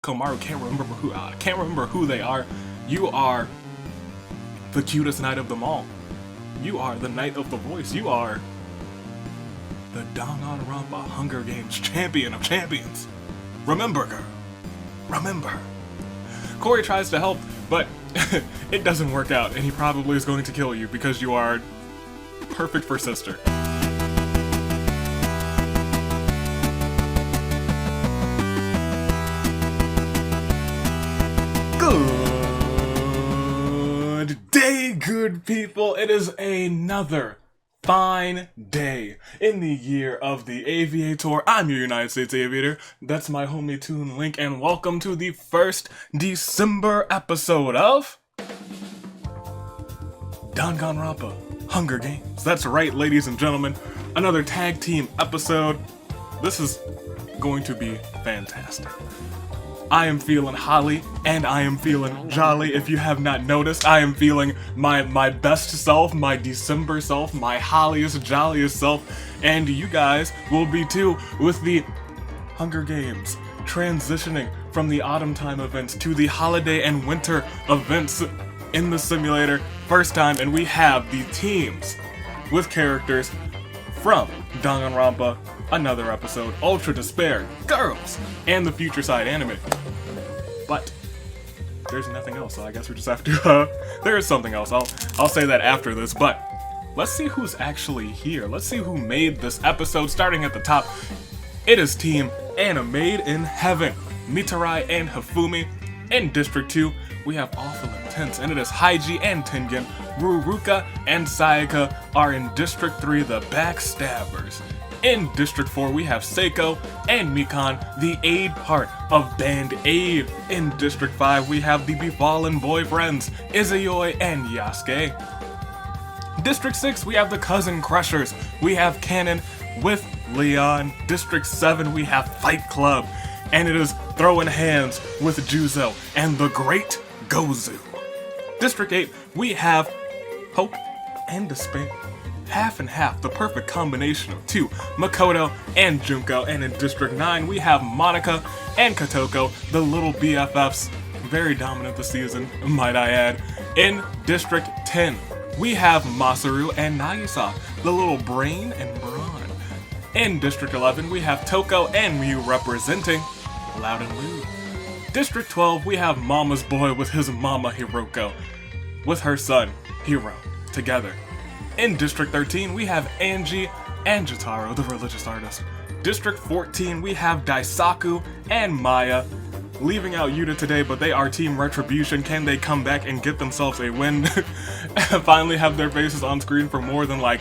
Komaru can't remember who they are. You are the cutest knight of them all. You are the knight of the voice. You are the Danganronpa Hunger Games champion of champions. Remember, girl. Remember. Corey tries to help, but it doesn't work out, and he probably is going to kill you because you are perfect for sister. Good day, good people. It is another fine day in the year of the Aviator. I'm your United States Aviator. That's my homie Toon Link, and welcome to the first December episode of Danganronpa Hunger Games. That's right, ladies and gentlemen. Another tag team episode. This is going to be fantastic. I am feeling holly, and I am feeling jolly. If you have not noticed, I am feeling my best self, my December self, my holliest, jolliest self, and you guys will be too with the Hunger Games, transitioning from the autumn time events to the holiday and winter events in the simulator. First time, and we have the teams with characters from Danganronpa, another episode, Ultra Despair, Girls, and the Future Side anime. But there's nothing else, so I guess we just have to, there is something else. I'll say that after this, but let's see who's actually here. Let's see who made this episode. Starting at the top, it is Team Animade in Heaven, Mitarai and Hifumi. In District 2, we have Awful Intense, and it is Haiji and Tengen. Ruruka and Seiko are in District 3, the Backstabbers. In District 4, we have Seiko and Mikan, the aid part of Band Aid. In District 5, we have the Befallen Boyfriends, Izayoi and Yasuke. District 6, we have the Cousin Crushers. We have Canon with Leon. District 7, we have Fight Club, and it is Throwing Hands with Juzo and the Great Gozu. District 8, we have Hope and Despair. Half and half, the perfect combination of two, Makoto and Junko. And in District 9, we have Monica and Kotoko, the little BFFs, very dominant this season, might I add. In District 10, we have Masaru and Nagisa, the little brain and brawn. In District 11, we have Toko and Miu representing Loud and Lewd. District 12, we have Mama's Boy with his mama Hiroko, with her son Hiro, together. In District 13, we have Angie and Jotaro, the religious artist. District 14, we have Daisaku and Maya. Leaving out Yuta today, but they are Team Retribution. Can they come back and get themselves a win? Finally have their faces on screen for more than like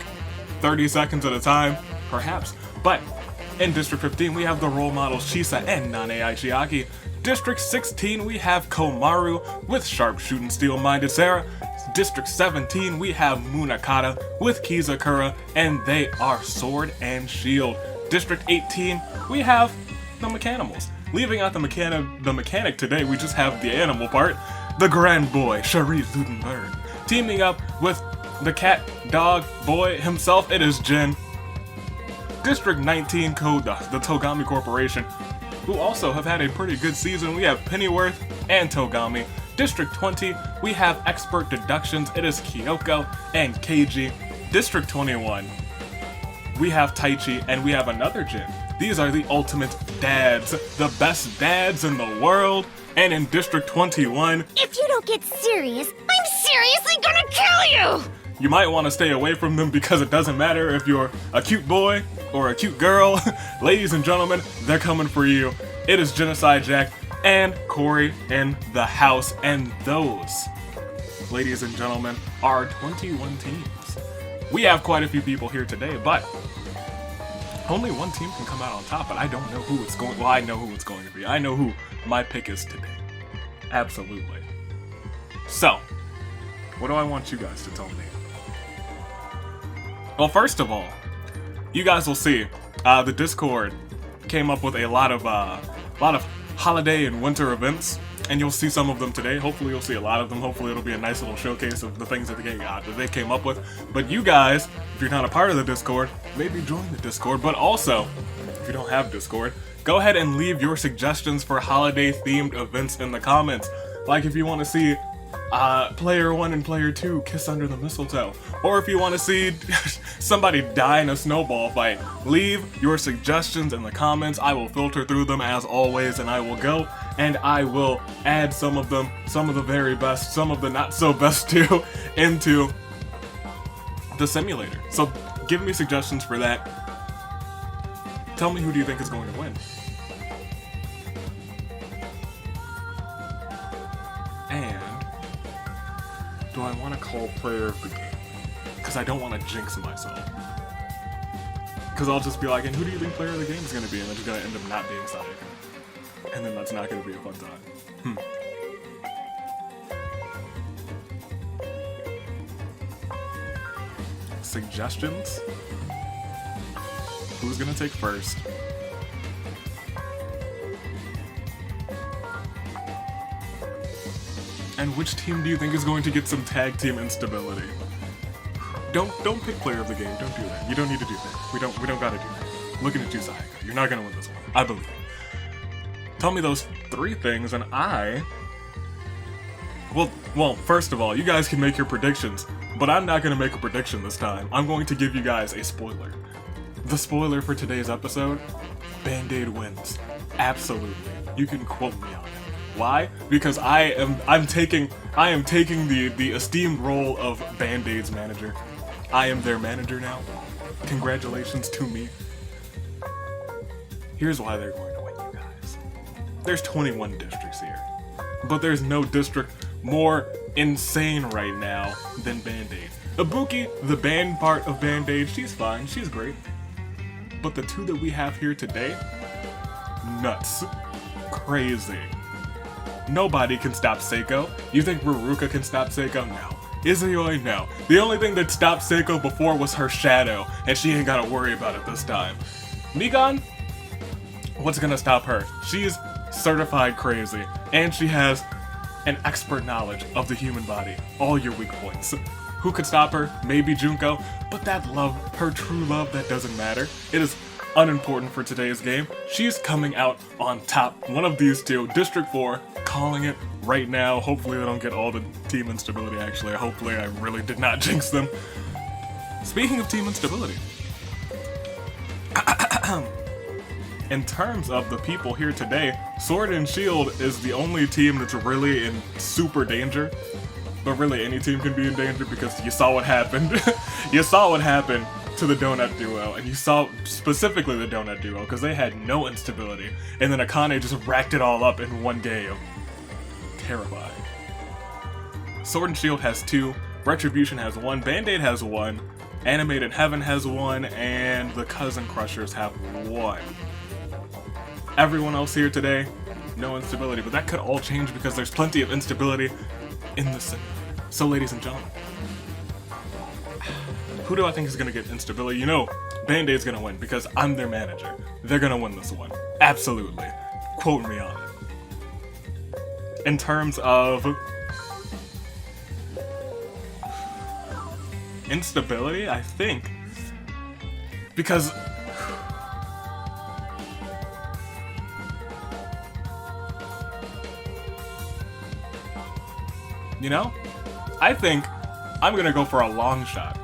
30 seconds at a time? Perhaps. But in District 15, we have the role models Shisa and Nane Aishiaki. District 16, we have Komaru with sharpshooting steel-minded Sarah. District 17, we have Munakata with Kizakura, and they are Sword and Shield. District 18, we have the Mechanimals. Leaving out the mechanic today, we just have the animal part. The Grand Boy, Sharif Ludenberg. Teaming up with the cat, dog, boy himself, it is Jin. District 19, Koda, the Togami Corporation, who also have had a pretty good season. We have Pennyworth and Togami. District 20, we have Expert Deductions. It is Kyoko and Keiji. District 21, we have Taichi, and we have another Jin. These are the ultimate dads, the best dads in the world. And in District 21, if you don't get serious, I'm seriously gonna kill you! You might want to stay away from them because it doesn't matter if you're a cute boy or a cute girl. Ladies and gentlemen, they're coming for you. It is Genocide Jack and Corey in the house, and those, ladies and gentlemen, are 21 teams. We have quite a few people here today, but only one team can come out on top, but I don't know who it's going. Well, I know who it's going to be. I know who my pick is today. Absolutely. So, what do I want you guys to tell me? Well, first of all, you guys will see the Discord came up with a lot of holiday and winter events, and you'll see some of them today. Hopefully you'll see a lot of them. Hopefully it'll be a nice little showcase of the things that they came up with. But you guys, if you're not a part of the Discord, maybe join the Discord. But also, if you don't have Discord, Go ahead and leave your suggestions for holiday-themed events in the comments. Like if you want to see player 1 and player 2 kiss under the mistletoe, or if you want to see somebody die in a snowball fight, leave your suggestions in the comments. I will filter through them as always, and I will go and I will add some of them, some of the very best, some of the not so best too, into the simulator. So give me suggestions for that. Tell me, who do you think is going to win? And do I want to call player of the game? Because I don't want to jinx myself. Because I'll just be like, and who do you think player of the game is going to be? And then it's going to end up not being Seiko. And then that's not going to be a fun time. Suggestions? Who's going to take first? And which team do you think is going to get some tag team instability? Don't pick player of the game. Don't do that. You don't need to do that. We don't gotta do that. Looking at you, Seiko. You're not gonna win this one. I believe. Tell me those 3 things, and I. Well, first of all, you guys can make your predictions, but I'm not gonna make a prediction this time. I'm going to give you guys a spoiler. The spoiler for today's episode: Band-Aid wins. Absolutely. You can quote me on it. Why? Because I am taking the esteemed role of Band-Aid's manager. I am their manager now. Congratulations to me. Here's why they're going to win, you guys. There's 21 districts here, but there's no district more insane right now than Band-Aid. Ibuki, the band part of Band-Aid, she's fine, she's great. But the 2 that we have here today, nuts. Crazy. Nobody can stop Seiko. You think Ruruka can stop Seiko? No. Izuyoi? No. The only thing that stopped Seiko before was her shadow, and she ain't gotta worry about it this time. Migan? What's gonna stop her? She's certified crazy, and she has an expert knowledge of the human body. All your weak points. Who could stop her? Maybe Junko, but that love, her true love, that doesn't matter. It is unimportant for today's game. She's coming out on top. One of these 2, District 4, calling it right now. Hopefully they don't get all the team instability, actually. Hopefully I really did not jinx them. Speaking of team instability, in terms of the people here today, Sword and Shield is the only team that's really in super danger. But really, any team can be in danger because you saw what happened. You saw what happened to the Donut Duo, and you saw specifically the Donut Duo because they had no instability, and then Akane just racked it all up in one game. Terrifying. Sword and Shield has 2, Retribution has 1, Band-Aid has 1, Animated Heaven has 1, and the Cousin Crushers have 1. Everyone else here today, no instability, but that could all change because there's plenty of instability in the simulator. So, ladies and gentlemen, who do I think is going to get instability? You know, Band-Aid's going to win because I'm their manager. They're going to win this one. Absolutely. Quote me on it. In terms of instability, I think, because you know, I think I'm gonna go for a long shot.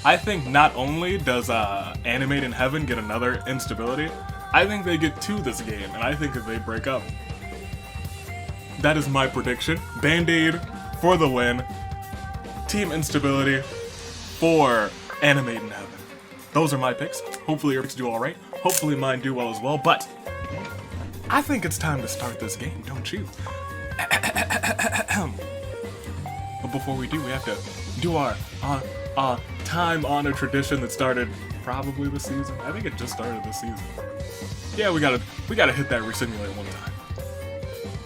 I think not only does Animated Heaven get another instability, I think they get 2 this game, and I think if they break up, that is my prediction. Band-Aid for the win. Team instability for Animated Heaven. Those are my picks. Hopefully your picks do alright. Hopefully mine do well as well, but I think it's time to start this game, don't you? But before we do, we have to do our time-honored tradition that started probably this season. I think it just started this season. Yeah, we gotta hit that resimulate one time.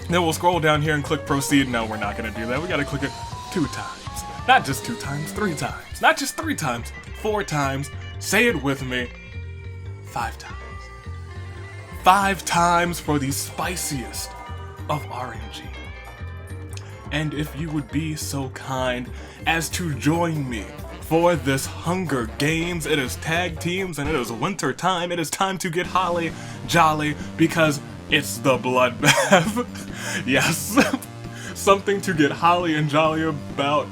Then we'll scroll down here and click proceed. No, we're not gonna do that. We gotta click it 2 times. Not just 2 times, 3 times. Not just 3 times, 4 times. Say it with me. 5 times. 5 times for the spiciest of RNG. And if you would be so kind as to join me for this Hunger Games. It is tag teams and it is winter time. It is time to get holly jolly because it's the bloodbath. Yes, something to get holly and jolly about.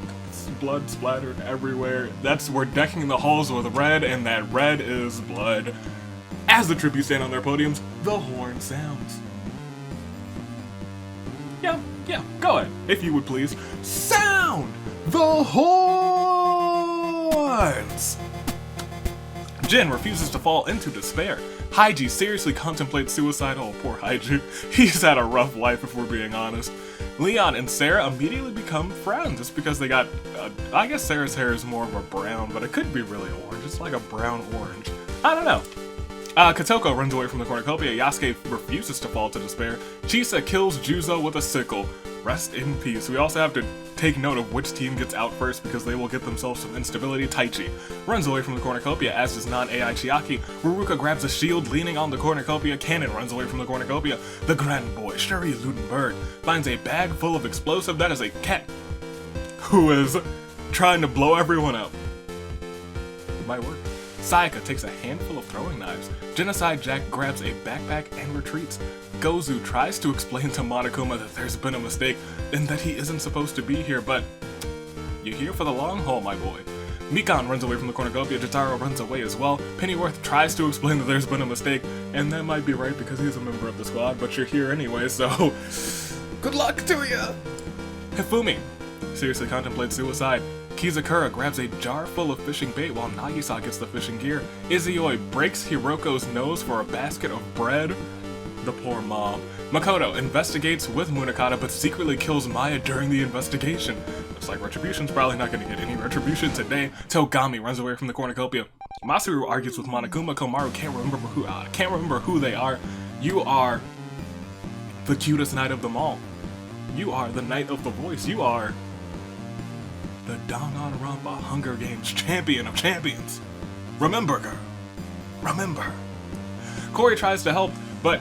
Blood splattered everywhere. We're decking the halls with red, and that red is blood. As the tributes stand on their podiums, the horn sounds. Yeah, go ahead, if you would please. Sound the horns! Jin refuses to fall into despair. Haiji seriously contemplates suicide. Oh, poor Haiji. He's had a rough life if we're being honest. Leon and Sarah immediately become friends just because they got, I guess Sarah's hair is more of a brown, but it could be really orange. It's like a brown orange. I don't know. Kotoko runs away from the cornucopia. Yasuke refuses to fall to despair. Chisa kills Juzo with a sickle. Rest in peace. We also have to take note of which team gets out first because they will get themselves some instability. Taichi runs away from the cornucopia, as does non-AI Chiaki. Ruruka grabs a shield leaning on the cornucopia. Cannon runs away from the cornucopia. The grand boy, Shuri Ludenberg, finds a bag full of explosive. That is a cat who is trying to blow everyone up. Might work. Sayaka takes a handful of throwing knives. Genocide Jack grabs a backpack and retreats. Gozu tries to explain to Monokuma that there's been a mistake and that he isn't supposed to be here, but you're here for the long haul, my boy. Mikan runs away from the cornucopia. Jotaro runs away as well. Pennyworth tries to explain that there's been a mistake, and that might be right because he's a member of the squad, but you're here anyway, so good luck to ya! Hifumi seriously contemplates suicide. Kizakura grabs a jar full of fishing bait while Nagisa gets the fishing gear. Izuoi breaks Hiroko's nose for a basket of bread. The poor mom. Makoto investigates with Munakata but secretly kills Maya during the investigation. Looks like Retribution's probably not going to get any retribution today. Togami runs away from the cornucopia. Masaru argues with Monokuma. Komaru can't remember who they are. You are the cutest knight of them all. You are the knight of the voice. You are the Danganronpa Hunger Games champion of champions. Remember, girl. Remember. Corey tries to help, but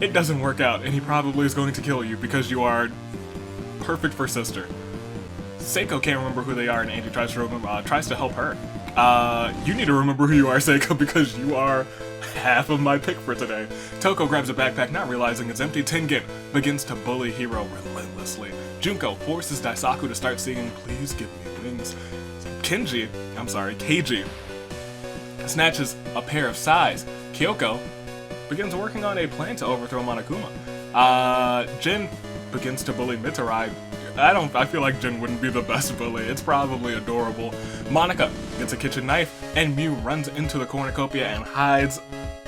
it doesn't work out, and he probably is going to kill you because you are perfect for sister. Seiko can't remember who they are, and Angie tries to help her. You need to remember who you are, Seiko, because you are half of my pick for today. Toko grabs a backpack, not realizing it's empty. Tengen begins to bully Hiro relentlessly. Junko forces Daisaku to start singing "Please Give Me Wings." Keiji snatches a pair of sais. Kyoko begins working on a plan to overthrow Monokuma. Jin begins to bully Mitarai. I feel like Jin wouldn't be the best bully. It's probably adorable. Monica gets a kitchen knife, and Mew runs into the cornucopia and hides.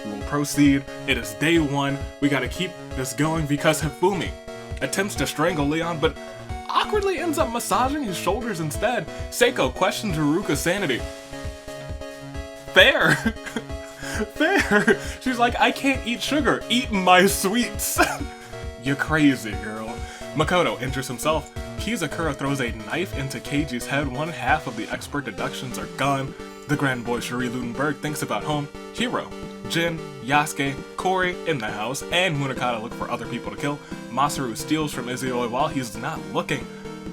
We'll proceed. It is day one. We gotta keep this going because Hifumi attempts to strangle Leon, but awkwardly ends up massaging his shoulders instead. Seiko questions Ruruka's sanity. Fair. Fair. She's like, I can't eat sugar. Eat my sweets. You're crazy, girl. Makoto enters himself. Kizakura throws a knife into Keiji's head. One half of the expert deductions are gone. The grand boy Shuri Ludenberg thinks about home. Hiro, Jin, Yasuke, Corey in the house, and Munakata look for other people to kill. Masaru steals from Izuoi while he's not looking.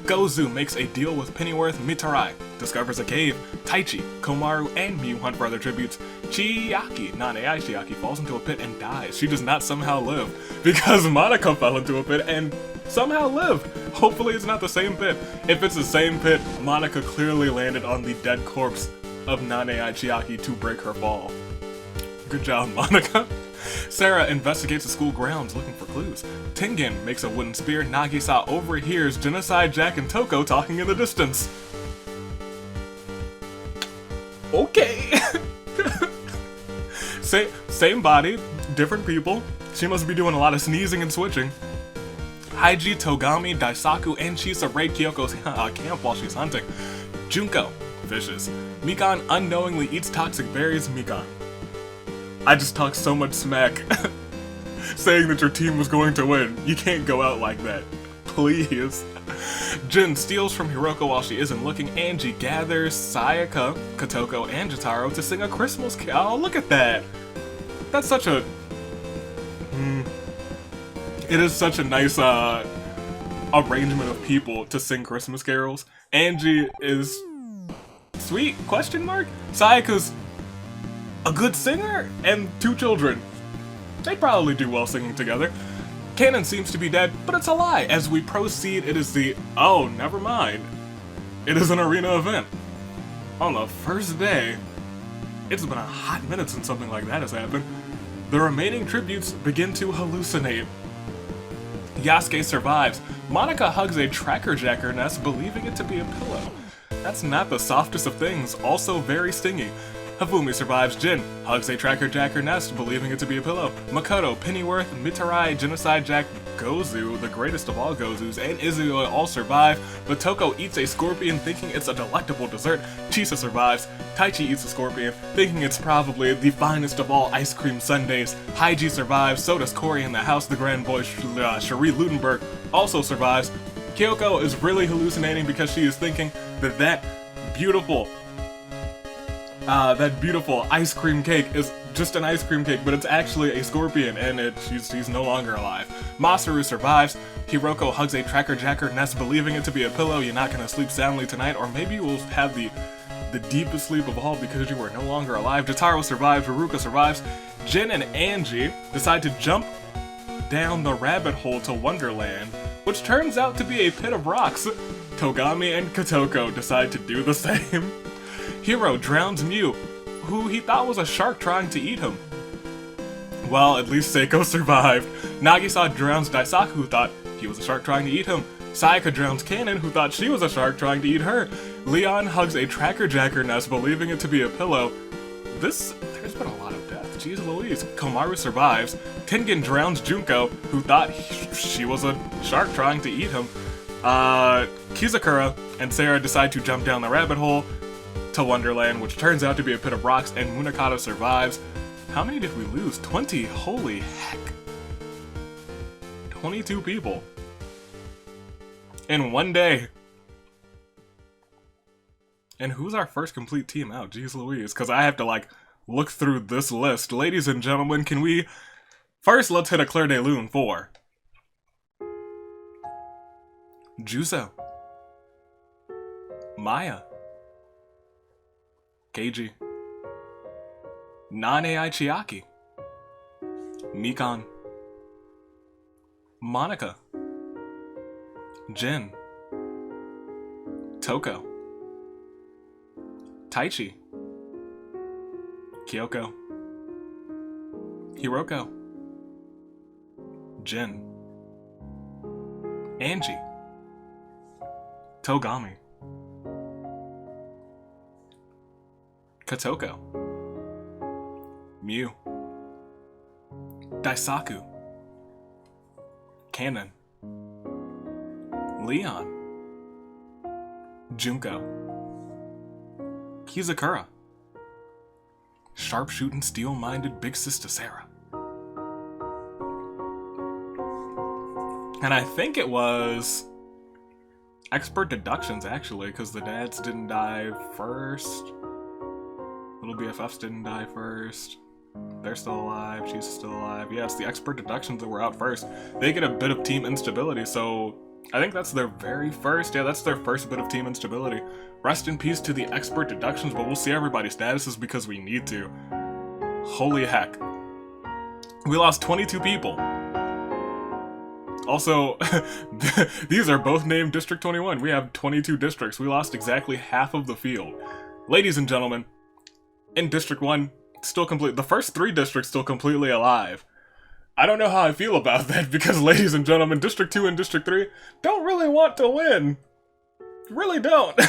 Gozu makes a deal with Pennyworth. Mitarai discovers a cave. Taichi, Komaru, and Mew hunt for other tributes. Chiaki, non-AI Chiaki, falls into a pit and dies. She does not somehow live because Monica fell into a pit and somehow lived. Hopefully it's not the same pit. If it's the same pit, Monica clearly landed on the dead corpse of non-AI Chiaki to break her fall. Good job, Monica. Sarah investigates the school grounds looking for clues. Tengen makes a wooden spear. Nagisa overhears Genocide Jack and Toko talking in the distance. Okay. Same body, different people. She must be doing a lot of sneezing and switching. Haiji, Togami, Daisaku, and Chisa raid Kyoko's camp while she's hunting. Junko fishes. Mikan unknowingly eats toxic berries. Mikan, I just talked so much smack saying that your team was going to win. You can't go out like that. Please. Jin steals from Hiroko while she isn't looking. Angie gathers Sayaka, Kotoko, and Jotaro to sing a Christmas carol. Oh, look at that. That's such a... It is such a nice arrangement of people to sing Christmas carols. Angie is Sweet? Question mark? Sayaka's a good singer and 2 children. They'd probably do well singing together. Canon seems to be dead, but it's a lie. As we proceed, it is the... Oh, never mind. It is an arena event. On the first day, it's been a hot minute since something like that has happened. The remaining tributes begin to hallucinate. Yasuke survives. Monica hugs a tracker jacker nest, believing it to be a pillow. That's not the softest of things, also very stingy. Hifumi survives. Jin hugs a tracker jacker nest, believing it to be a pillow. Makoto, Pennyworth, Mitarai, Genocide Jack, Gozu, the greatest of all Gozus, and Izuyoi all survive, but Toko eats a scorpion thinking it's a delectable dessert. Chisa survives. Taichi eats a scorpion, thinking it's probably the finest of all ice cream sundaes. Haiji survives, so does Cory in the house. The grand boy Cherie Ludenberg also survives. Kyoko is really hallucinating because she is thinking that beautiful ice cream cake is just an ice cream cake, but it's actually a scorpion, and she's no longer alive. Masaru survives. Hiroko hugs a tracker jacker nest, believing it to be a pillow. You're not gonna sleep soundly tonight, or maybe you will have the deepest sleep of all because you are no longer alive. Jotaro survives. Ruruka survives. Jin and Angie decide to jump down the rabbit hole to Wonderland, which turns out to be a pit of rocks. Togami and Kotoko decide to do the same. Hiro drowns Mew, who he thought was a shark trying to eat him. Well, at least Seiko survived. Nagisa drowns Daisaku, who thought he was a shark trying to eat him. Sayaka drowns Kanon, who thought she was a shark trying to eat her. Leon hugs a tracker jacker nest, believing it to be a pillow. There's been a lot of death. Jeez Louise. Komaru survives. Tengen drowns Junko, who thought she was a shark trying to eat him. Kizakura and Sarah decide to jump down the rabbit hole to Wonderland, which turns out to be a pit of rocks, and Munakata survives. How many did we lose? 20. Holy heck. 22 people. In one day. And who's our first complete team out? Jeez Louise, because I have to, look through this list. Ladies and gentlemen, can we... First, let's hit a Clair de Lune for... Juzo. Maya. Keiji. Nane Chiaki. Mikan. Monica. Jin. Toko. Taichi. Kyoko. Hiroko. Jin. Angie. Togami. Kotoko. Mew. Daisaku. Kanon. Leon. Junko. Kizakura. Sharpshooting, steel-minded big sister Sarah. And I think it was expert deductions, actually, because the dads didn't die first. Little BFFs didn't die first. They're still alive. She's still alive. Yeah, it's the expert deductions that were out first. They get a bit of team instability, so I think that's their very first. Yeah, that's their first bit of team instability. Rest in peace to the expert deductions, but we'll see everybody's statuses because we need to. Holy heck. We lost 22 people. Also, these are both named District 21. We have 22 districts. We lost exactly half of the field. Ladies and gentlemen, in District 1, still complete. The first 3 districts still completely alive. I don't know how I feel about that because, ladies and gentlemen, District 2 and District 3 don't really want to win. Really don't.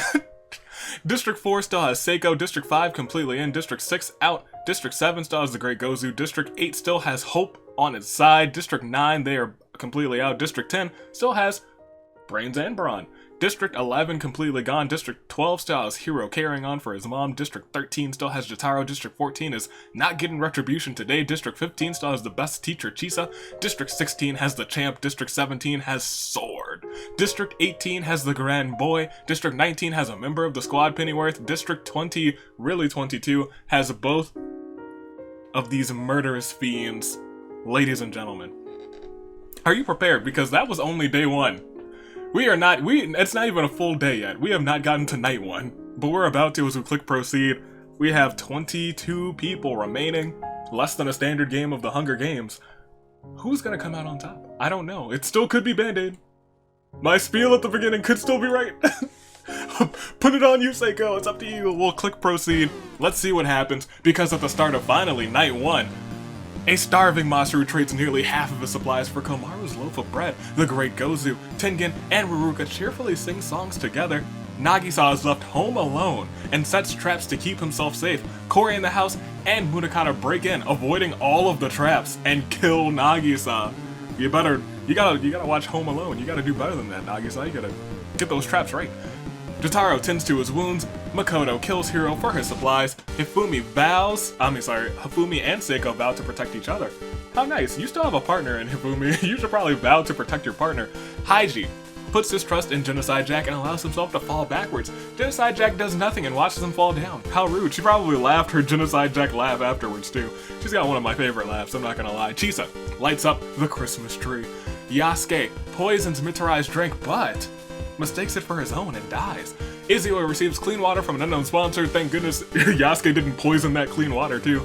District 4 still has Seiko. District 5 completely in. District 6 out. District 7 still has the Great Gozu. District 8 still has Hope on its side. District 9, they are completely out. District 10 still has Brains and Brawn. District 11 completely gone. District 12 still has Hiro carrying on for his mom. District 13 still has Jotaro. District 14 is not getting retribution today. District 15 still has the best teacher, Chisa. District 16 has the champ. District 17 has Sword. District 18 has the grand boy. District 19 has a member of the squad, Pennyworth. District 20, really 22, has both of these murderous fiends. Ladies and gentlemen, are you prepared? Because that was only day 1. It's not even a full day yet. We have not gotten to night 1. but we're about to as we click proceed. We have 22 people remaining, less than a standard game of the Hunger Games. Who's gonna come out on top? I don't know. It still could be Band-Aid. My spiel at the beginning could still be right. Put it on you, Seiko. It's up to you. We'll click proceed. Let's see what happens, because at the start of finally night 1, a starving Masaru trades nearly half of his supplies for Komaru's loaf of bread. The great Gozu, Tengen, and Ruruka cheerfully sing songs together. Nagisa is left home alone and sets traps to keep himself safe. Kori in the house and Munakata break in, avoiding all of the traps, and kill Nagisa. You gotta watch Home Alone. You gotta do better than that, Nagisa. You gotta get those traps right. Jotaro tends to his wounds. Makoto kills Hiro for his supplies. Hifumi and Seiko vow to protect each other. How nice. You still have a partner in Hifumi. You should probably vow to protect your partner. Haiji puts his trust in Genocide Jack and allows himself to fall backwards. Genocide Jack does nothing and watches him fall down. How rude. She probably laughed her Genocide Jack laugh afterwards too. She's got one of my favorite laughs, I'm not gonna lie. Chisa lights up the Christmas tree. Yasuke poisons Mitarai's drink, but mistakes it for his own and dies. Izio receives clean water from an unknown sponsor. Thank goodness Yasuke didn't poison that clean water too.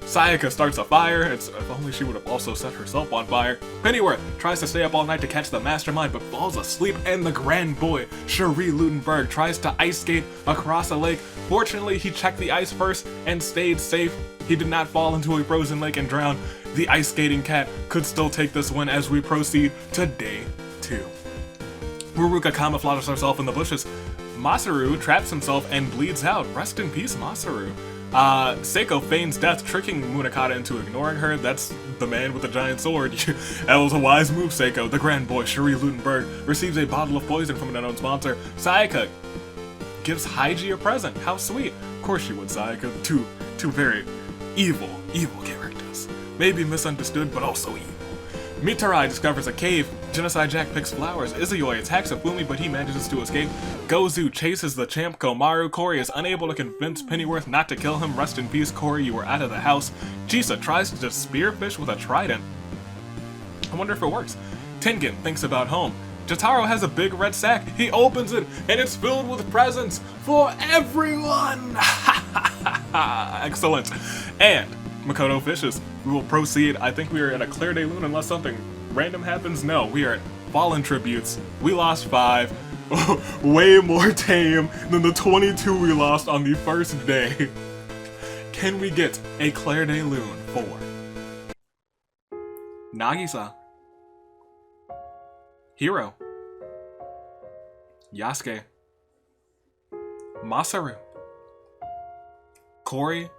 Sayaka starts a fire. If only she would have also set herself on fire. Pennyworth tries to stay up all night to catch the mastermind, but falls asleep, and the grand boy, Cherie Lutenberg, tries to ice skate across a lake. Fortunately, he checked the ice first and stayed safe. He did not fall into a frozen lake and drown. The ice skating cat could still take this win as we proceed to day 2. Ruruka camouflages herself in the bushes. Masaru traps himself and bleeds out. Rest in peace, Masaru. Seiko feigns death, tricking Munakata into ignoring her. That's the man with the giant sword. That was a wise move, Seiko. The grand boy, Cherie Lutenberg, receives a bottle of poison from an unknown sponsor. Sayaka gives Haiji a present. How sweet. Of course she would, Sayaka. Two very evil characters. Maybe misunderstood, but also evil. Mitarai discovers a cave. Genocide Jack picks flowers. Izuyoi attacks Hifumi, but he manages to escape. Gozu chases the champ Komaru. Kori is unable to convince Pennyworth not to kill him. Rest in peace, Kori, you were out of the house. Chisa tries to spearfish with a trident. I wonder if it works. Tengen thinks about home. Jotaro has a big red sack. He opens it, and it's filled with presents for everyone! Excellent. And Makoto fishes. We will proceed. I think we are at a clear day loon unless something random happens. No, we are at fallen tributes. We lost 5. Way more tame than the 22 we lost on the first day. Can we get a clear day loon for Nagisa, Hiro, Yasuke, Masaru, Kori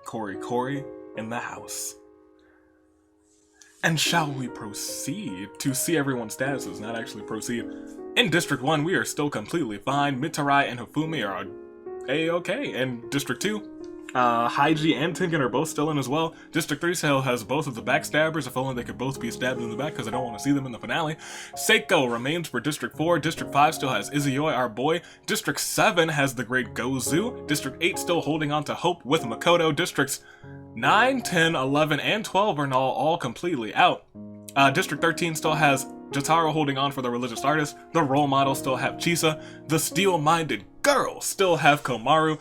in the house? And shall we proceed to see everyone's statuses, not actually proceed? In District 1, we are still completely fine. Mitarai and Hifumi are A-okay. In District 2, Haiji and Tengen are both still in as well. District 3 still has both of the backstabbers, if only they could both be stabbed in the back, because I don't want to see them in the finale. Seiko remains for District 4. District 5 still has Izuyoi, our boy. District 7 has the great Gozu. District 8 still holding on to hope with Makoto. Districts 9, 10, 11, and 12 are now all completely out. District 13 still has Jotaro holding on for the religious artist. The role models still have Chisa. The steel-minded girls still have Komaru.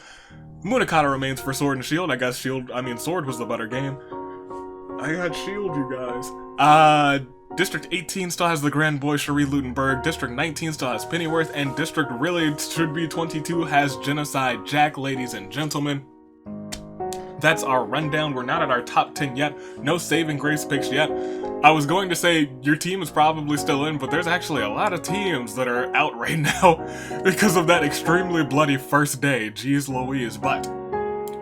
Munakata remains for Sword and Shield. I guess Sword was the better game. I got Shield, you guys. District 18 still has the grand boy Cherie Lutenberg. District 19 still has Pennyworth. And District really should be 22 has Genocide Jack, ladies and gentlemen. That's our rundown. We're not at our top 10 yet. No saving grace picks yet. I was going to say your team is probably still in, but there's actually a lot of teams that are out right now because of that extremely bloody first day. Jeez Louise. But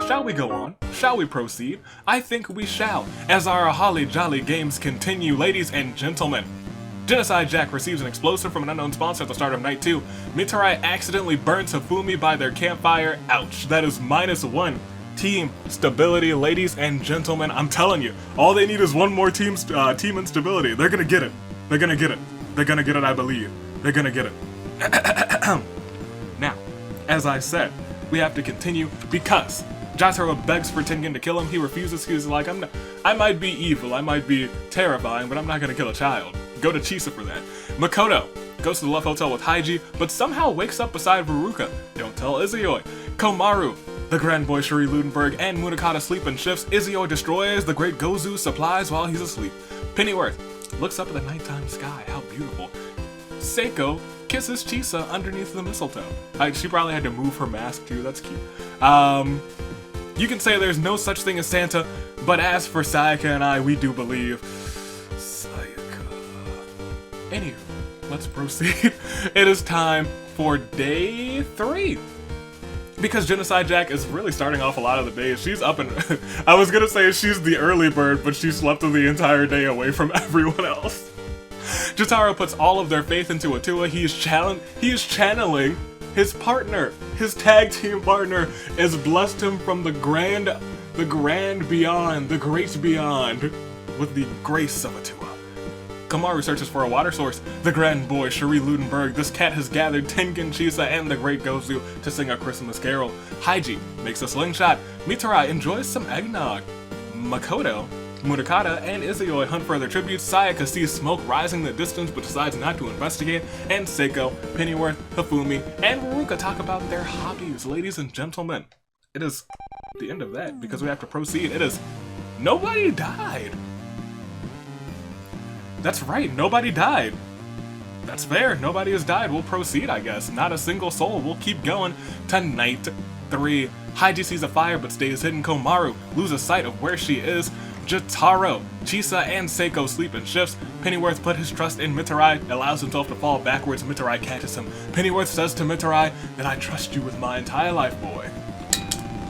shall we go on? Shall we proceed? I think we shall, as our holly jolly games continue, ladies and gentlemen. Genocide Jack receives an explosive from an unknown sponsor at the start of night 2. Mitarai accidentally burns Hifumi by their campfire. Ouch. That is -1. Team stability, ladies and gentlemen. I'm telling you, all they need is one more team instability. They're gonna get it. They're gonna get it. They're gonna get it, I believe. They're gonna get it. Now, as I said, we have to continue because Jotaro begs for Tengen to kill him. He refuses. He's like, I might be evil, I might be terrifying, but I'm not gonna kill a child. Go to Chisa for that. Makoto goes to the Love Hotel with Haiji, but somehow wakes up beside Ruruka. Don't tell Izuyoi. Komaru, the Grand Boy Shuri Ludenberg, and Munakata sleep in shifts. Izuyoi destroys the Great Gozu's supplies while he's asleep. Pennyworth looks up at the nighttime sky. How beautiful. Seiko kisses Chisa underneath the mistletoe. She probably had to move her mask too. That's cute. You can say there's no such thing as Santa, but as for Sayaka and I, we do believe. Sayaka. Anywho, let's proceed. It is time for day 3. Because Genocide Jack is really starting off a lot of the days. She's up and I was gonna say she's the early bird, but she slept the entire day away from everyone else. Jotaro puts all of their faith into Atua. He is channeling his partner. His tag team partner has blessed him from the grand beyond, the great beyond, with the grace of Atua. Komaru searches for a water source. The Grand Boy, Shuri Ludenberg, this cat has gathered Tengen, Chisa, and the Great Gozu to sing a Christmas carol. Haiji makes a slingshot. Mitarai enjoys some eggnog. Makoto, Munakata, and Izuyoi hunt for their tributes. Sayaka sees smoke rising in the distance but decides not to investigate. And Seiko, Pennyworth, Hifumi, and Ruruka talk about their hobbies. Ladies and gentlemen, it is the end of that because we have to proceed. It is nobody died. That's right, nobody died. That's fair, nobody has died. We'll proceed, I guess. Not a single soul. We'll keep going to night 3. Haiji sees a fire but stays hidden. Komaru loses sight of where she is. Jotaro, Chisa, and Seiko sleep in shifts. Pennyworth put his trust in Mitarai, allows himself to fall backwards. Mitarai catches him. Pennyworth says to Mitarai that I trust you with my entire life, boy.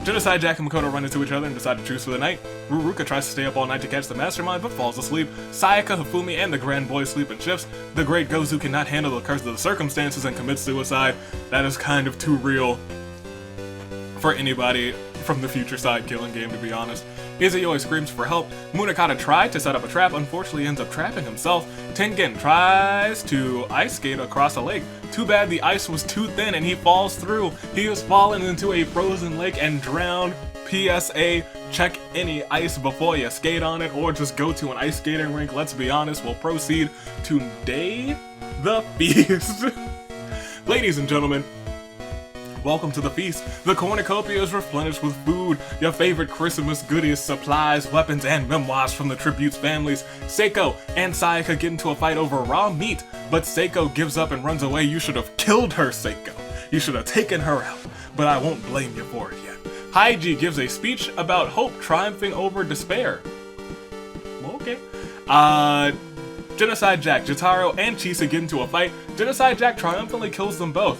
Genocide Jack and Makoto run into each other and decide to choose for the night. Ruruka tries to stay up all night to catch the mastermind, but falls asleep. Sayaka, Hifumi, and the Grand Boy sleep in shifts. The Great Gozu cannot handle the curse of the circumstances and commits suicide. That is kind of too real for anybody from the future side killing game, to be honest. Izuyoi screams for help. Munakata tried to set up a trap, unfortunately ends up trapping himself. Tengen tries to ice skate across a lake. Too bad the ice was too thin and he falls through. He has fallen into a frozen lake and drowned. PSA, check any ice before you skate on it, or just go to an ice skating rink. Let's be honest, we'll proceed to Day the Feast. Ladies and gentlemen, welcome to the feast. The cornucopia is replenished with food, your favorite Christmas goodies, supplies, weapons, and memoirs from the tribute's families. Seiko and Sayaka get into a fight over raw meat, but Seiko gives up and runs away. You should have killed her, Seiko. You should have taken her out, but I won't blame you for it yet. Haiji gives a speech about hope triumphing over despair. Okay. Genocide Jack, Jotaro, and Chisa get into a fight. Genocide Jack triumphantly kills them both.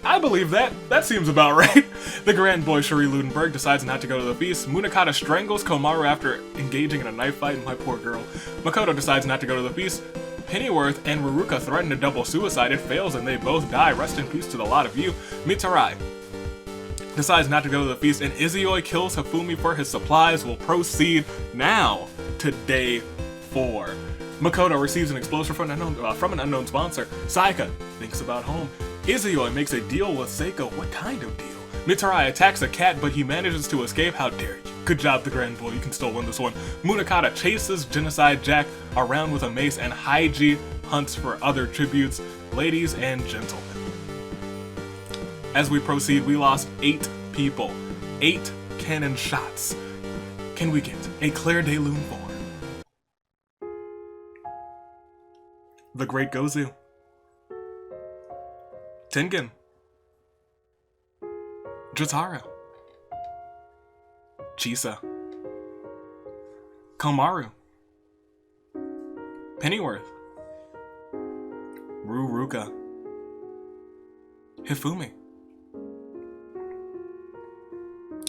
I believe that. That seems about right. The Grand Boy Shuri Ludenberg decides not to go to the feast. Munakata strangles Komaru after engaging in a knife fight. My poor girl. Makoto decides not to go to the feast. Pennyworth and Ruruka threaten to double suicide. It fails and they both die. Rest in peace to the lot of you. Mitarai decides not to go to the feast, and Izuyoi kills Hifumi for his supplies. We'll proceed now to Day 4. Makoto receives an explosion from an unknown sponsor. Sayaka thinks about home. Izuyoi makes a deal with Seiko. What kind of deal? Mitarai attacks a cat, but he manages to escape. How dare you? Good job, the Grand Boy. You can still win this one. Munakata chases Genocide Jack around with a mace, and Haiji hunts for other tributes. Ladies and gentlemen, as we proceed, we lost 8 people. 8 cannon shots. Can we get a Claire de Lune 4? The Great Gozu. Tengen. Jotaro. Chisa. Komaru. Pennyworth. Ruruka. Hifumi.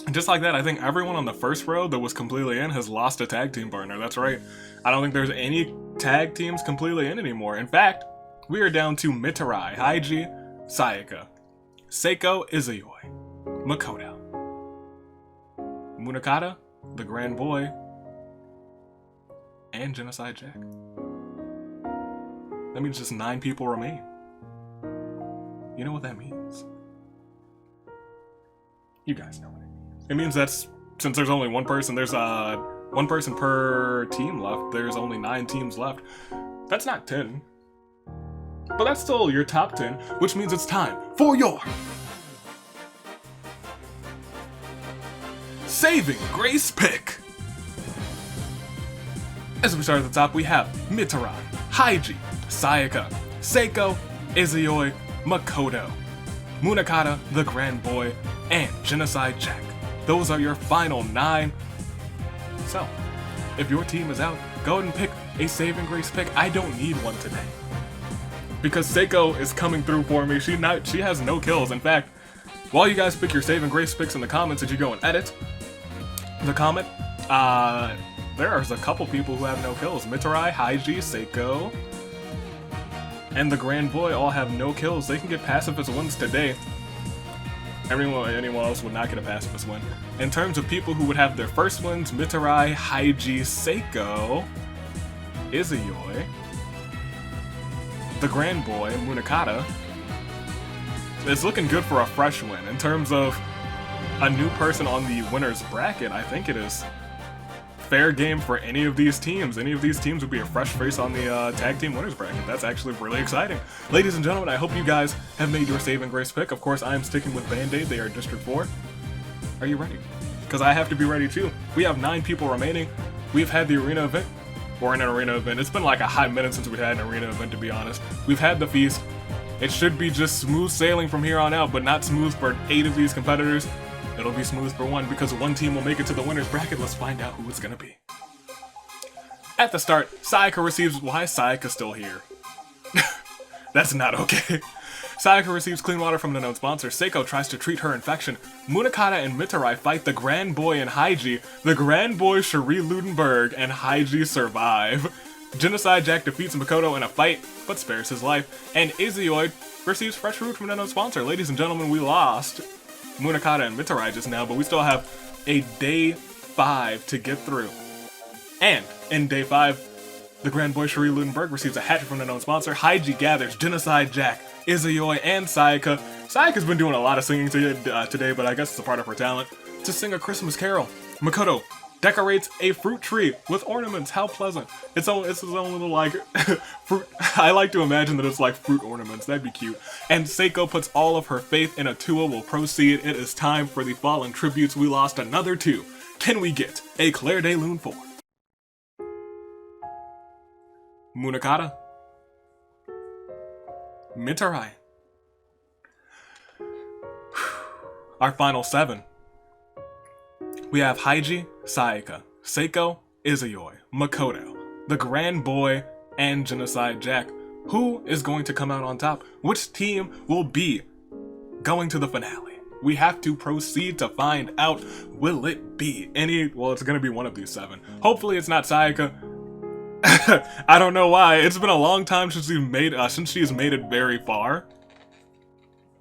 And just like that, I think everyone on the first row that was completely in has lost a tag team partner. That's right. I don't think there's any tag teams completely in anymore. In fact, we are down to Mitarai, Haiji, Sayaka, Seiko, Izuyoi, Makoto, Munakata, the Grand Boy, and Genocide Jack. That means just 9 people remain. You know what that means? You guys know what it means. It means that's, since there's only one person, there's one person per team left, there's only 9 teams left. That's not 10. But that's still your top 10, which means it's time for your Saving Grace pick. As we start at the top, we have Mitarai, Haiji, Sayaka, Seiko, Izuyoi, Makoto, Munakata, the Grand Boy, and Genocide Jack. Those are your final 9. So, if your team is out, go ahead and pick a Saving Grace pick. I don't need one today, because Seiko is coming through for me. She has no kills. In fact, while you guys pick your Saving Grace picks in the comments, if you go and edit the comment, there's a couple people who have no kills. Mitarai, Haiji, Seiko, and the Grand Boy all have no kills. They can get pacifist wins today. Anyone else would not get a pacifist win. In terms of people who would have their first wins, Mitarai, Haiji, Seiko, Izuyoi, the Grand Boy, Munakata. It's looking good for a fresh win. In terms of a new person on the winner's bracket, I think it is fair game for any of these teams. Any of these teams would be a fresh face on the tag team winners bracket. That's actually really exciting. Ladies and gentlemen, I hope you guys have made your Saving Grace pick. Of course, I am sticking with Band-Aid. They are District 4. Are you ready? Because I have to be ready too. We have 9 people remaining. We've had the arena event, or an arena event. It's been like a hot minute since we had an arena event, to be honest. We've had the feast. It should be just smooth sailing from here on out, but not smooth for 8 of these competitors. It'll be smooth for 1, because 1 team will make it to the winner's bracket. Let's find out who it's gonna be. At the start, Sayaka receives... Why is Sayaka still here? That's not okay. Sayaka receives clean water from the known sponsor. Seiko tries to treat her infection. Munakata and Mitarai fight the Grand Boy and Haiji. The Grand Boy, Cherie Ludenberg, and Haiji survive. Genocide Jack defeats Makoto in a fight, but spares his life. And Izuyoi receives fresh food from the known sponsor. Ladies and gentlemen, we lost Munakata and Mitarai just now, but we still have a day 5 to get through. And in day 5, the Grand Boy Cherie Ludenberg receives a hatchet from the known sponsor. Haiji gathers Genocide Jack, Izuyoi, and Sayaka. Sayaka's been doing a lot of singing today, but I guess it's a part of her talent, to sing a Christmas carol. Makoto decorates a fruit tree with ornaments. How pleasant. It's his own little, like, fruit. I like to imagine that it's like fruit ornaments. That'd be cute. And Seiko puts all of her faith in Atua. Will proceed. It is time for the fallen tributes. We lost another 2. Can we get a Claire de Lune 4? Munakata. Mitarai. Our final 7. We have Haiji, Sayaka, Seiko, Izuyoi, Makoto, the Grand Boy, and Genocide Jack. Who is going to come out on top? Which team will be going to the finale? We have to proceed to find out. Will it be any... Well, it's going to be one of these 7. Hopefully it's not Sayaka. I don't know why. It's been a long time since she's made it very far.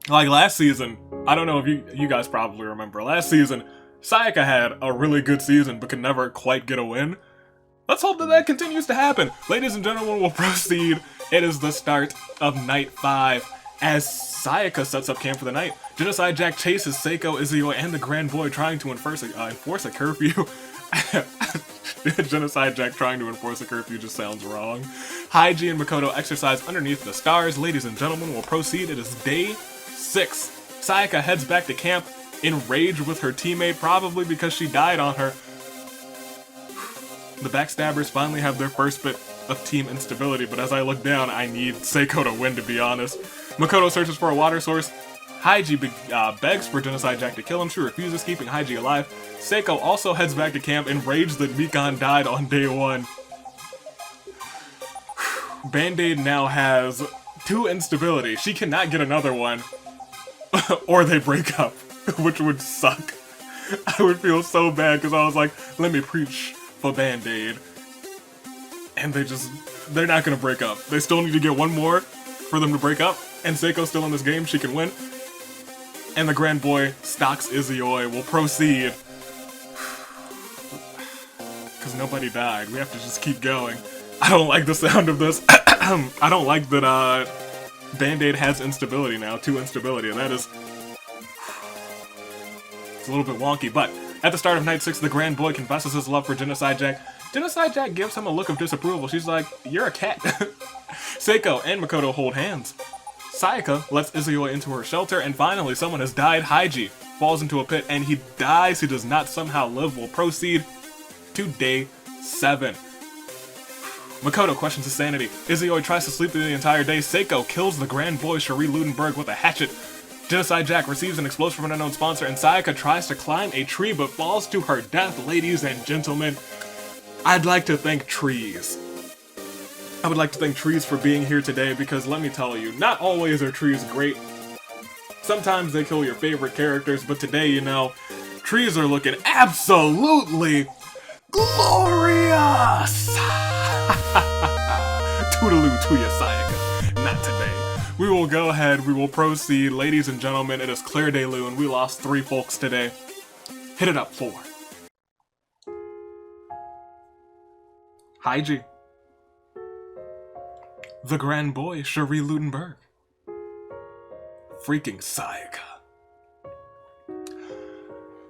Like last season, I don't know if you guys probably remember. Last season, Sayaka had a really good season, but could never quite get a win. Let's hope that continues to happen. Ladies and gentlemen, we'll proceed. It is the start of night 5, as Sayaka sets up camp for the night. Genocide Jack chases Seiko, Izuyoi, and the Grand Boy, trying to enforce a curfew. Genocide Jack trying to enforce a curfew just sounds wrong. Haiji and Makoto exercise underneath the stars. Ladies and gentlemen, we'll proceed. It is day 6. Sayaka heads back to camp, enraged with her teammate, probably because she died on her. The Backstabbers finally have their first bit of team instability, but as I look down, I need Seiko to win, to be honest. Makoto searches for a water source. Haiji begs for Genocide Jack to kill him. She refuses, keeping Haiji alive. Seiko also heads back to camp, enraged that Mikan died on day 1. Band-Aid now has 2 instability. She cannot get another one, or they break up, which would suck. I would feel so bad, because I was like, let me preach for Band-Aid. And they're not going to break up. They still need to get one more for them to break up, and Seiko's still in this game. She can win. And the Grand Boy stalks Izuyoi. Will proceed. Because nobody died. We have to just keep going. I don't like the sound of this. I don't like that Band-Aid has instability now. 2 instability. And that is... It's a little bit wonky. But at the start of night 6, the Grand Boy confesses his love for Genocide Jack. Genocide Jack gives him a look of disapproval. She's like, you're a cat. Seiko and Makoto hold hands. Sayaka lets Izuyoi into her shelter, and finally someone has died. Haiji falls into a pit, and he dies. He does not somehow live. We'll proceed to day 7. Makoto questions his sanity. Izuyoi tries to sleep through the entire day. Seiko kills the grand boy Cherie Ludenberg with a hatchet. Genocide Jack receives an explosion from an unknown sponsor, and Sayaka tries to climb a tree but falls to her death. Ladies and gentlemen, I'd like to thank trees. I would like to thank trees for being here today, because let me tell you, not always are trees great. Sometimes they kill your favorite characters, but today, you know, trees are looking absolutely glorious! Toodaloo to ya, Sayaka. Not today. We will go ahead, we will proceed. Ladies and gentlemen, it is Claire de Lune. We lost 3 folks today. Hit it up, 4. Haiji. The grand boy, Cherie Ludenberg. Freaking Sayaka.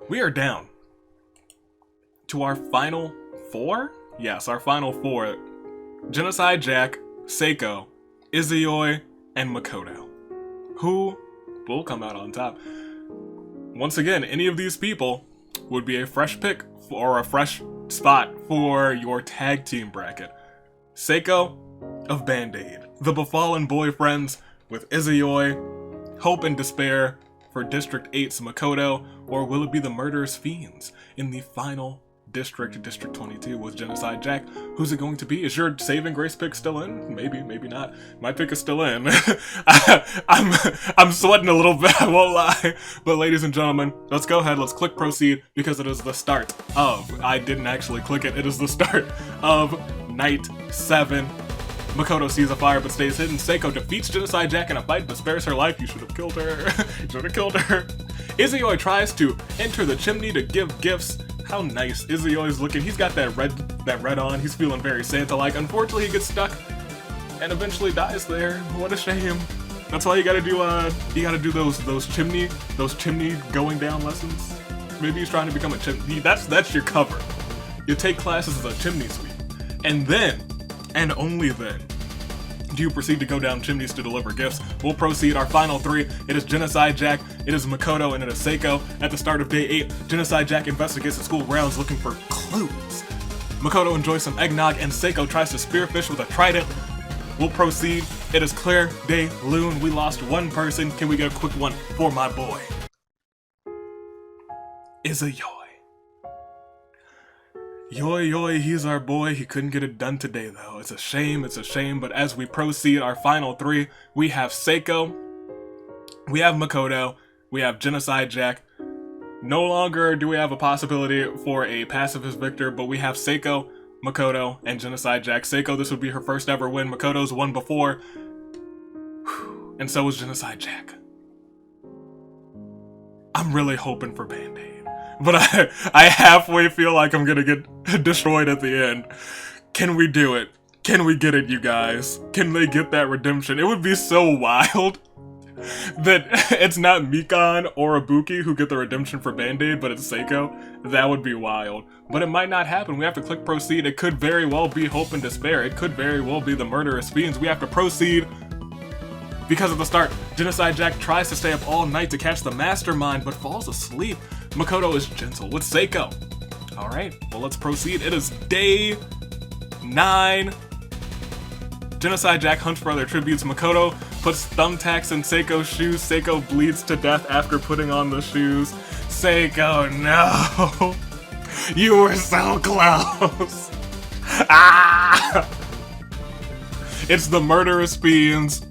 We are down to our final 4? Yes, our final 4. Genocide Jack, Seiko, Izuyoi, and Makoto. Who will come out on top? Once again, any of these people would be a fresh pick or a fresh spot for your tag team bracket. Seiko of Band-Aid. The Befallen Boyfriends with Izuyoi, Hope and Despair for District 8's Makoto, or will it be the Murderous Fiends in the final District 22 with Genocide Jack? Who's it going to be? Is your saving grace pick still in? Maybe, maybe not. My pick is still in. I'm sweating a little bit, I won't lie. But ladies and gentlemen, let's go ahead, let's click proceed, because it is the start of, I didn't actually click it is the start of Night 7. Makoto sees a fire but stays hidden. Seiko defeats Genocide Jack in a fight but spares her life. You should have killed her. You should have killed her. Izuyoi tries to enter the chimney to give gifts. How nice. Izuyoi's looking. He's got that red on. He's feeling very Santa-like. Unfortunately, he gets stuck and eventually dies there. What a shame. That's why you gotta do those chimney going down lessons. Maybe he's trying to become a chimney. That's your cover. You take classes as a chimney sweep, and then, and only then, do you proceed to go down chimneys to deliver gifts. We'll proceed our final 3. It is Genocide Jack, it is Makoto, and it is Seiko. At the start of day 8, Genocide Jack investigates the school grounds looking for clues. Makoto enjoys some eggnog, and Seiko tries to spearfish with a trident. We'll proceed. It is Claire de Lune. We lost 1 person. Can we get a quick one for my boy? Izuyoi. Yoi, he's our boy. He couldn't get it done today, though. It's a shame, but as we proceed, our final 3, we have Seiko, we have Makoto, we have Genocide Jack. No longer do we have a possibility for a pacifist victor, but we have Seiko, Makoto, and Genocide Jack. Seiko, this would be her first ever win. Makoto's won before, and so was Genocide Jack. I'm really hoping for Band-Aid. But I halfway feel like I'm gonna get destroyed at the end. Can we do it? Can we get it, you guys? Can they get that redemption? It would be so wild that it's not Mikan or Ibuki who get the redemption for Band-Aid, but it's Seiko. That would be wild. But it might not happen. We have to click proceed. It could very well be Hope and Despair. It could very well be the Murderous Fiends. We have to proceed. Because at the start, Genocide Jack tries to stay up all night to catch the mastermind, but falls asleep. Makoto is gentle with Seiko. Alright, well let's proceed. It is day 9. Genocide Jack hunts for other tributes. Makoto puts thumbtacks in Seiko's shoes. Seiko bleeds to death after putting on the shoes. Seiko, no! You were so close! Ah! It's the Murderous Fiends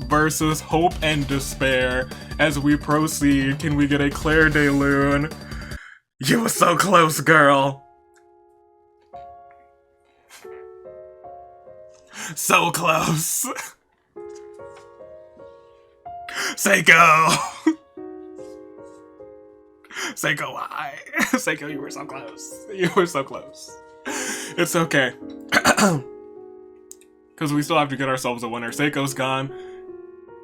versus Hope and Despair. As we proceed, can we get a Claire de Lune? You were so close, girl. So close. Seiko. Seiko, why? Seiko, you were so close. You were so close. It's okay. Because we still have to get ourselves a winner. Seiko's gone.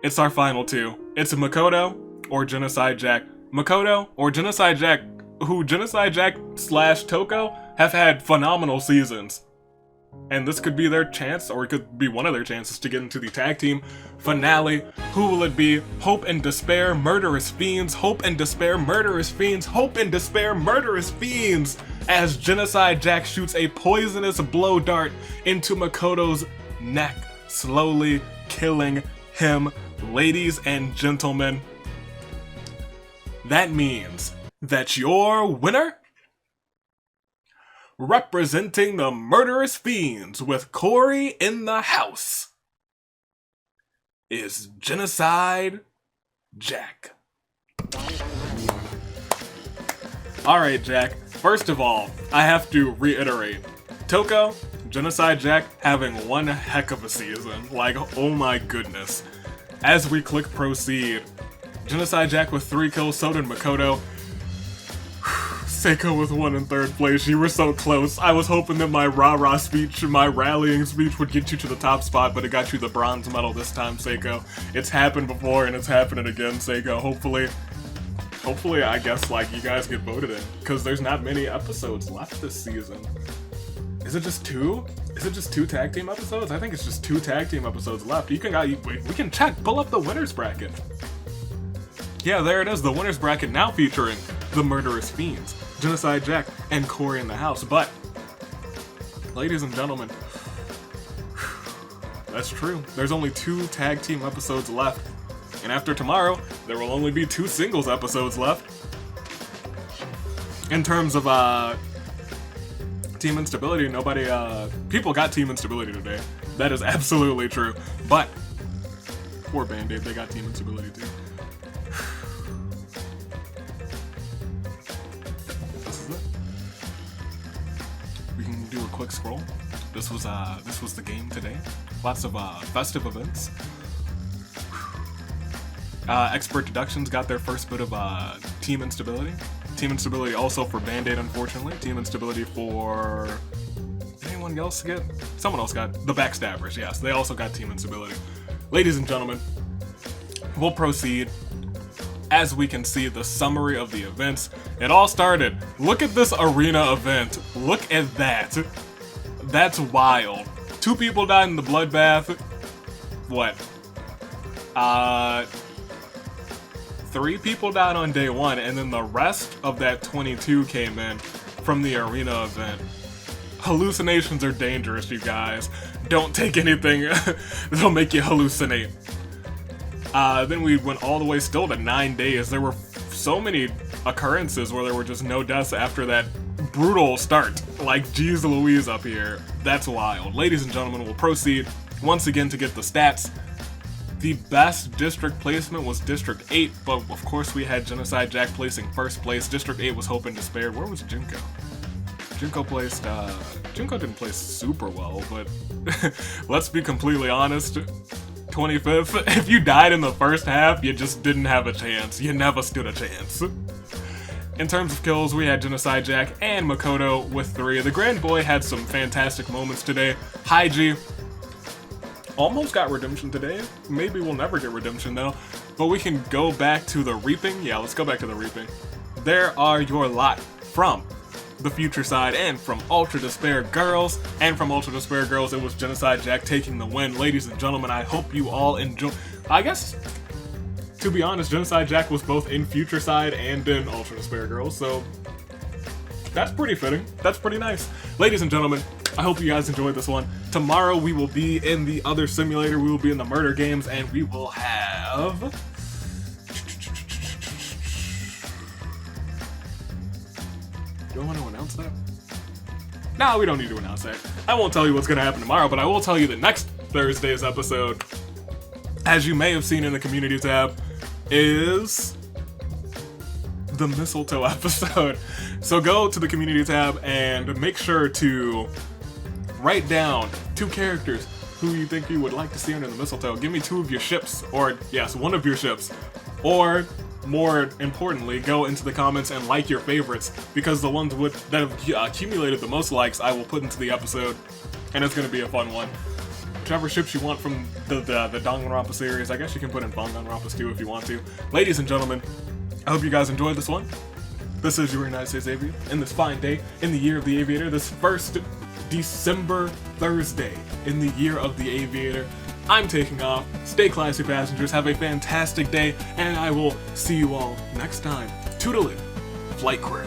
It's our final 2. It's Makoto or Genocide Jack. Makoto or Genocide Jack, who Genocide Jack / Toko have had phenomenal seasons. And this could be their chance, or it could be one of their chances to get into the tag team finale. Who will it be? Hope and Despair, Murderous Fiends. Hope and Despair, Murderous Fiends. Hope and Despair, Murderous Fiends. As Genocide Jack shoots a poisonous blow dart into Makoto's neck, slowly killing him. Ladies and gentlemen, that means that your winner, representing the Murderous Fiends with Corey in the house, is Genocide Jack. Alright, Jack. First of all, I have to reiterate. Toko, Genocide Jack having one heck of a season. Like, oh my goodness. As we click proceed, Genocide Jack with 3 kills, so did Makoto. Seiko with 1 in 3rd place. You were so close. I was hoping that my rah-rah speech, my rallying speech would get you to the top spot, but it got you the bronze medal this time, Seiko. It's happened before and it's happening again, Seiko. Hopefully, I guess, like, you guys get voted in, because there's not many episodes left this season. Is it just 2? Is it just 2 tag team episodes? I think it's just 2 tag team episodes left. We can check, pull up the winner's bracket. Yeah, there it is, the winner's bracket now featuring the Murderous Fiends, Genocide Jack, and Corey in the house. But, ladies and gentlemen, that's true. There's only 2 tag team episodes left. And after tomorrow, there will only be 2 singles episodes left. In terms of, team instability, people got team instability today. That is absolutely true. But, poor Band-Aid, they got team instability too. This is it. We can do a quick scroll. This was the game today. Lots of, festive events. Expert Deductions got their first bit of team instability. Team instability also for Band-Aid, unfortunately. Team instability for... Did anyone else get? Someone else got. The Backstabbers, yes. They also got team instability. Ladies and gentlemen, we'll proceed. As we can see, the summary of the events. It all started. Look at this arena event. Look at that. That's wild. 2 people died in the bloodbath. What? 3 people died on day 1, and then the rest of that 22 came in from the arena event. Hallucinations are dangerous, you guys. Don't take anything that'll make you hallucinate. Then we went all the way still to 9 days. There were so many occurrences where there were just no deaths after that brutal start. Like, geez Louise up here. That's wild. Ladies and gentlemen, we'll proceed once again to get the stats. The best district placement was District 8, but of course we had Genocide Jack placing 1st place. District 8 was Hope and Despair. Where was Junko? Junko didn't place super well, but let's be completely honest. 25th, if you died in the first half, you just didn't have a chance. You never stood a chance. In terms of kills, we had Genocide Jack and Makoto with 3. The Grand Boy had some fantastic moments today. Haiji almost got redemption today. Maybe we'll never get redemption though. But we can go back to the Reaping. Yeah, let's go back to the Reaping. There are your lot from the Future Side and from Ultra Despair Girls. And from Ultra Despair Girls, it was Genocide Jack taking the win. Ladies and gentlemen, I hope you all enjoy. I guess, to be honest, Genocide Jack was both in Future Side and in Ultra Despair Girls, so that's pretty fitting. That's pretty nice. Ladies and gentlemen, I hope you guys enjoyed this one. Tomorrow we will be in the other simulator. We will be in the murder games, and we will have... Do I want to announce that? No, we don't need to announce that. I won't tell you what's going to happen tomorrow, but I will tell you that next Thursday's episode, as you may have seen in the community tab, is the mistletoe episode. So go to the community tab and make sure to write down 2 characters who you think you would like to see under the mistletoe. Give me 2 of your ships, or yes, 1 of your ships. Or, more importantly, go into the comments and like your favorites, because the ones that have accumulated the most likes I will put into the episode, and it's going to be a fun one. Whichever ships you want from the Danganronpa series, I guess you can put in Danganronpas too if you want to. Ladies and gentlemen, I hope you guys enjoyed this one. This is your United States Aviator, in this fine day, in the year of the Aviator, this first December Thursday in the year of the aviator. I'm taking off. Stay classy, passengers. Have a fantastic day, and I will see you all next time. Toodaloo, flight crew.